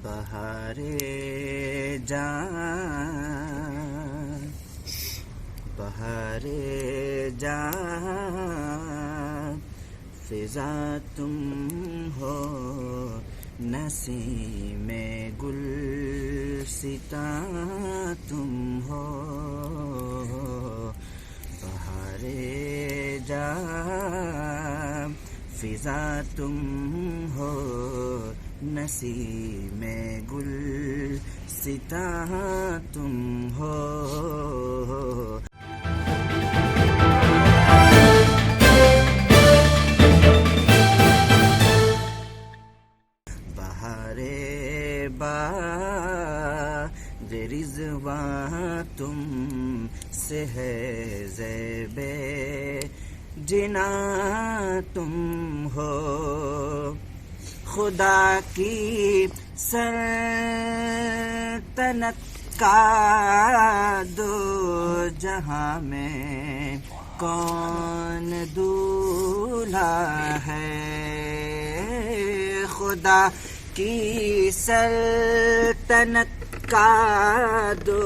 بہار جان بہار جان فضا تم ہو نسیم گلستاں تم ہو بہار جان فضا تم ہو نسیم گلستاں تم ہو بہار باد رضواں تم سے ہے زیب جناں تم ہو خدا کی سلطنت کا دو جہاں میں کون دولہا ہے خدا کی سلطنت کا دو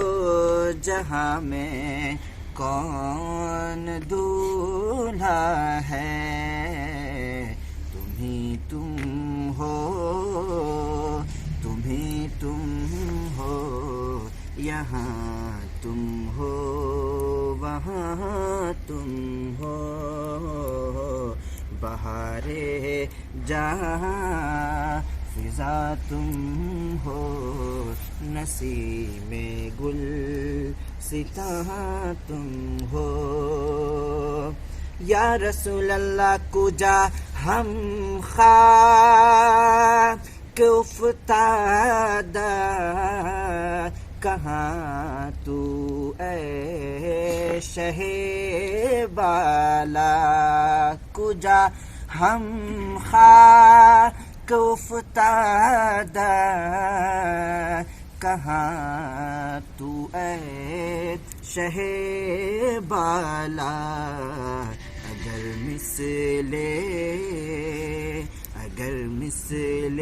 جہاں میں کون دولہا ہے تم ہی تم ہو تم ہی تم ہو یہاں تم ہو وہاں تم ہو بہار جہاں فضا تم ہو نسیم گلستاں تم ہو یا رسول اللہ کجا ہم خاک افتادہ کہاں تو اے شہ بالا کجا ہم خاک افتادہ کہاں تو اے شہ بالا اگر مثل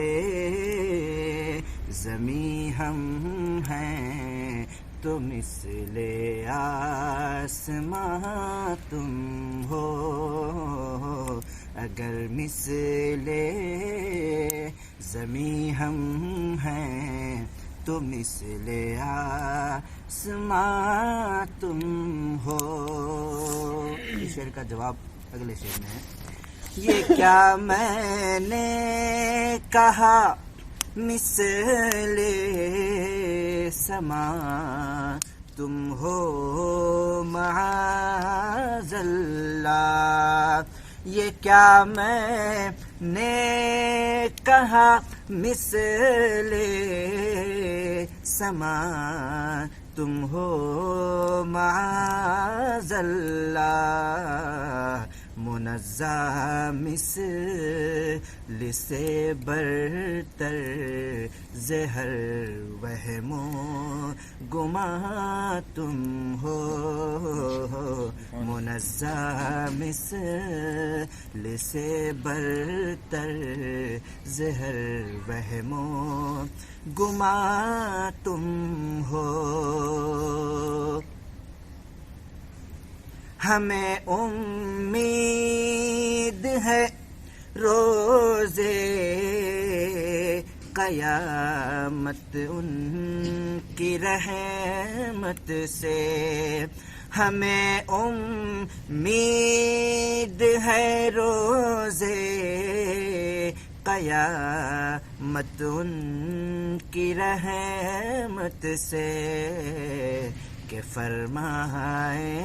زمیں ہم ہیں تو مثل آسماں تم ہو اگر مثل زمیں ہم ہیں تو مثل آسماں تم ہو اس شعر کا جواب اگلے شعر میں ہے یہ کیا میں نے کہا مثل سما تم ہو معاذ اللہ یہ کیا میں نے کہا مثل سما تم ہو معاذ اللہ منزہ مثل سے برتر زہر وہم و گماں تم ہو منزہ مثل سے برتر زہر وہم و گماں تم ہو ہمیں امید ہے روزے قیامت ان کی رحمت سے ہمیں امید ہے روزے قیامت ان کی رحمت سے کہ فرمائیں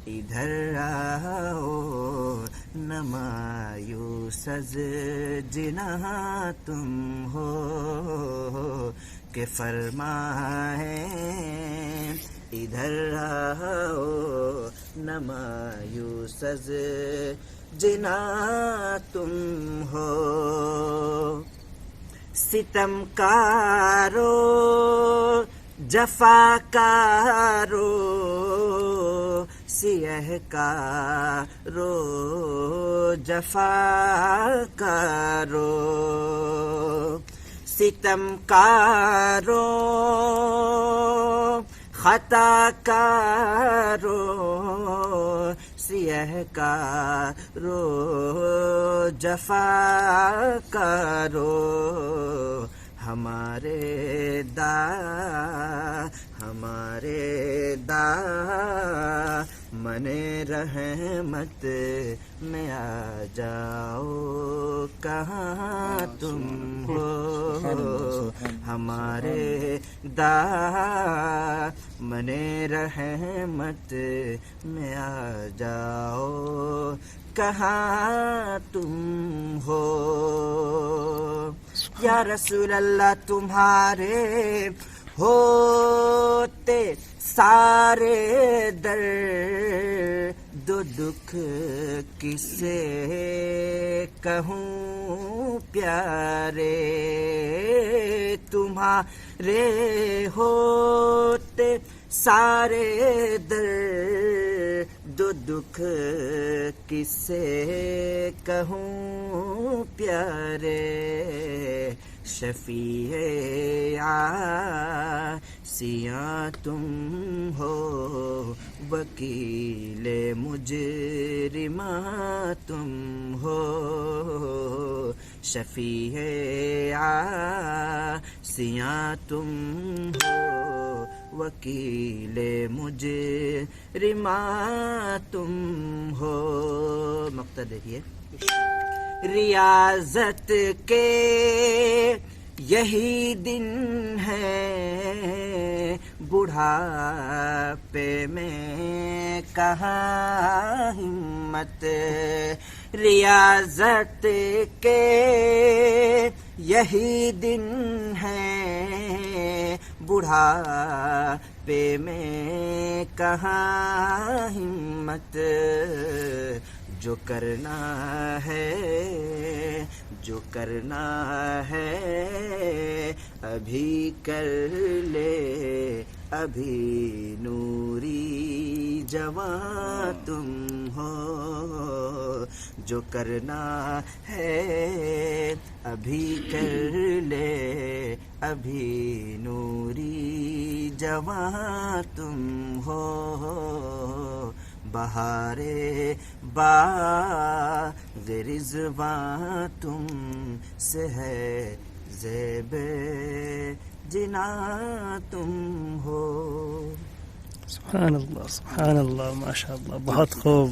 ادھر آؤ نہ مایوس از جناں تم ہو کہ فرمائیں ادھر آؤ نہ مایوس از جناں تم ہو ستم کارو جفا کارو سیہ کارو جفا کارو ستمکاروں خطا کاروں سیہ کاروں جفا کاروں ہمارے من رحمت میں آ جاؤ کہاں تم ہو ہمارے من رحمت میں آ جاؤ کہاں تم ہو یا رسول اللہ تمہارے ہوتے سارے در دو دکھ کسے کہوں پیارے تمہارے ہوتے سارے در دو دکھ کسے کہوں پیارے شفیع عاصیاں تم ہو وکیل مجرماں تم ہو شفیع عاصیاں تم ہو وکیل مجرماں تم ہو مقطع دیکھیے ریاضت کے یہی دن ہے بڑھاپے میں کہاں ہمت ریاضت کے یہی دن ہے بڑھاپے میں کہاں ہمت جو کرنا ہے ابھی کر لے ابھی نوری جوان تم ہو جو کرنا ہے ابھی کر لے ابھی نوری جوان تم ہو بہارے باغ رضوان تم سے ہے زیب جنا تم ہو سبحان اللہ ماشاء اللہ بہت خوب